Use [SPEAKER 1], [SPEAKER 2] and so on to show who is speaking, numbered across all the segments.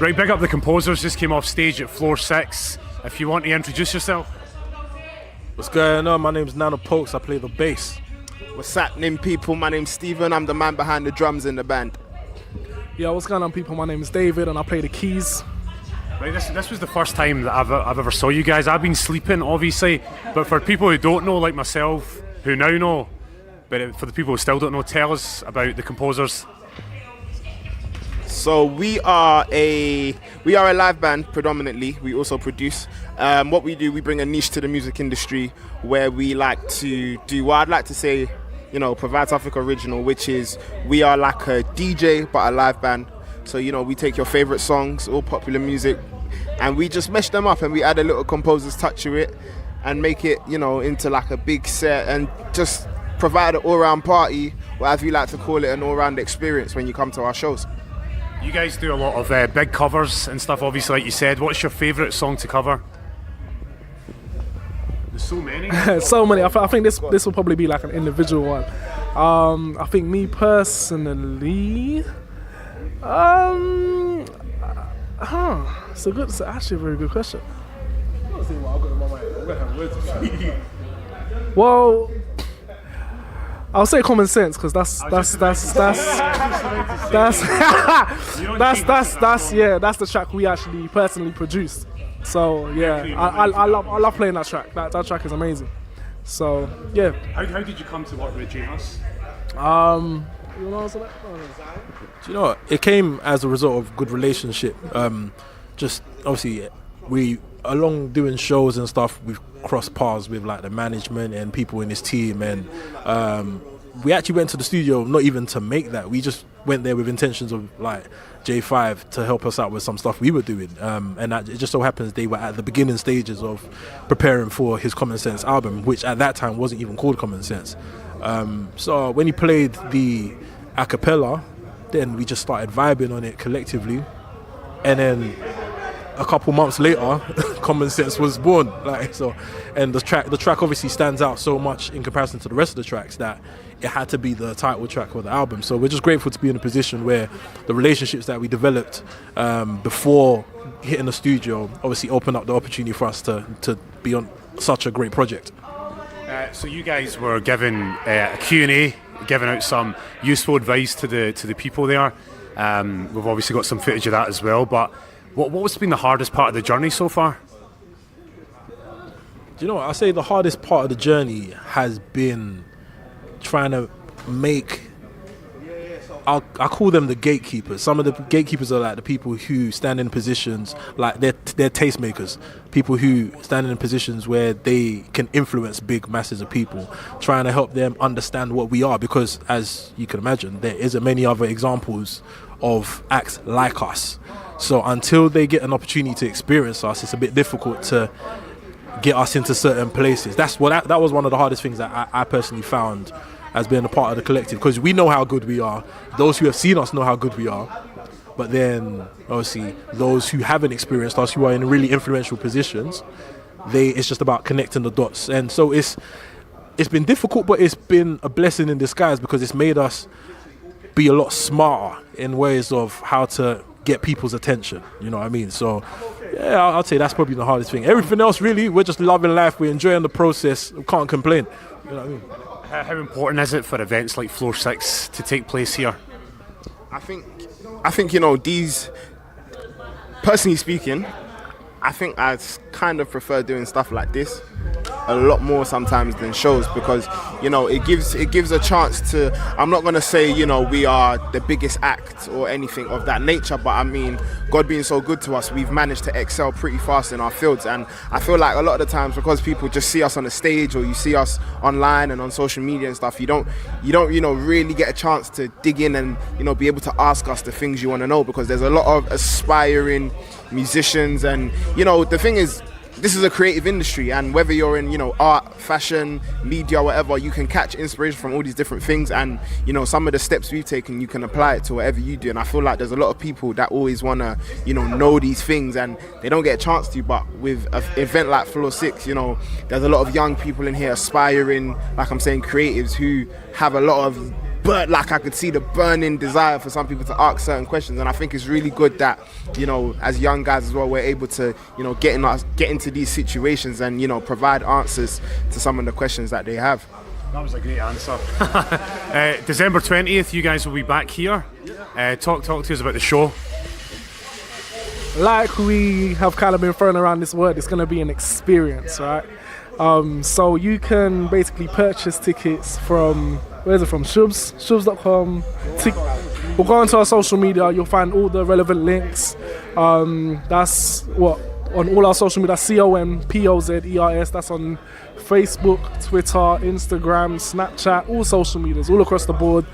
[SPEAKER 1] Right, big up the Composers, just came off stage at Floor 6. If you want to introduce yourself.
[SPEAKER 2] What's going on? My name's Nano Pokes, I play the bass.
[SPEAKER 3] What's happening, people? My name's Steven, I'm the man behind the drums in the band.
[SPEAKER 4] Yeah, what's going on, people? My name is David and I play the keys.
[SPEAKER 1] Right, this was the first time that I've ever saw you guys. I've been sleeping, obviously, but for people who don't know, like myself, who now know, but for the people who still don't know, tell us about the Composers.
[SPEAKER 3] So we are a live band predominantly. We also produce. What we do, we bring a niche to the music industry where we like to do what I'd like to say, provide something original, which is we are like a DJ but a live band. So we take your favorite songs, all popular music, and we just mesh them up and we add a little composer's touch to it and make it into like a big set and just provide an all-round party, or as we like to call it, an all-round experience when you come to our shows.
[SPEAKER 1] You guys do a lot of big covers and stuff, obviously, like you said. What's your favourite song to cover? There's so many.
[SPEAKER 4] So many. I think this will probably be like an individual one. I think me personally, it's actually a very good question. Well, I'll say Common Sense because that's the track we actually personally produced. So yeah, I love playing that track. That track is amazing. So yeah.
[SPEAKER 1] How did you come to work with Jamal?
[SPEAKER 4] You want to answer that?
[SPEAKER 2] Do you know what? It came as a result of good relationship. Just obviously we, along doing shows and stuff, we've crossed paths with like the management and people in his team, and we actually went to the studio not even to make that. We just went there with intentions of like J5 to help us out with some stuff we were doing, and that, it just so happens they were at the beginning stages of preparing for his Common Sense album, which at that time wasn't even called Common Sense. So when he played the a cappella, then we just started vibing on it collectively, and then a couple months later Common Sense was born. And the track obviously stands out so much in comparison to the rest of the tracks that it had to be the title track of the album. So we're just grateful to be in a position where the relationships that we developed before hitting the studio obviously opened up the opportunity for us to be on such a great project.
[SPEAKER 1] So you guys were given a Q&A, giving out some useful advice to the people there. We've obviously got some footage of that as well, but what's been the hardest part of the journey so far?
[SPEAKER 2] Do you know what? I say the hardest part of the journey has been trying to make, I call them the gatekeepers. Some of the gatekeepers are like the people who stand in positions, like they're tastemakers, people who stand in positions where they can influence big masses of people, trying to help them understand what we are, because as you can imagine, there isn't many other examples of acts like us. So until they get an opportunity to experience us, it's a bit difficult to get us into certain places. That was one of the hardest things that I personally found as being a part of the collective, because we know how good we are. Those who have seen us know how good we are. But then, obviously, those who haven't experienced us, who are in really influential positions, it's just about connecting the dots. And so it's been difficult, but it's been a blessing in disguise, because it's made us be a lot smarter in ways of how to get people's attention. You know what I mean? So yeah, I'd say that's probably the hardest thing. Everything else, really, we're just loving life. We're enjoying the process. We can't complain. You know what I mean?
[SPEAKER 1] How important is it for events like Floor 6 to take place here?
[SPEAKER 3] I think these, personally speaking, I think I kind of prefer doing stuff like this a lot more sometimes than shows, because it gives a chance to, I'm not going to say we are the biggest act or anything of that nature, but I mean, God being so good to us, we've managed to excel pretty fast in our fields. And I feel like a lot of the times, because people just see us on the stage or you see us online and on social media and stuff, you don't really get a chance to dig in and be able to ask us the things you want to know, because there's a lot of aspiring musicians. And the thing is, this is a creative industry, and whether you're in art, fashion, media, whatever, you can catch inspiration from all these different things. And some of the steps we've taken, you can apply it to whatever you do. And I feel like there's a lot of people that always want to know these things and they don't get a chance to. But with an event like Floor 6, there's a lot of young people in here, aspiring, like I'm saying, creatives, who have a lot of like I could see the burning desire for some people to ask certain questions, and I think it's really good that, you know, as young guys as well, we're able to, you know, get into these situations and, you know, provide answers to some of the questions that they have.
[SPEAKER 1] That was a great answer. December 20th, you guys will be back here. Talk to us about the show.
[SPEAKER 4] Like we have kind of been throwing around this word, it's going to be an experience, right? So you can basically purchase tickets from, where is it from? Shubs.com. We'll go onto our social media, you'll find all the relevant links. That's what, on all our social media, COMPOZERS, that's on Facebook, Twitter, Instagram, Snapchat, all social medias, all across the board.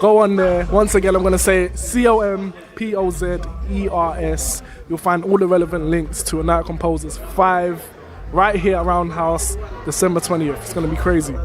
[SPEAKER 4] Go on there. Once again, I'm going to say COMPOZERS. You'll find all the relevant links to A Night of Composers 5 right here at Roundhouse, December 20th. It's going to be crazy.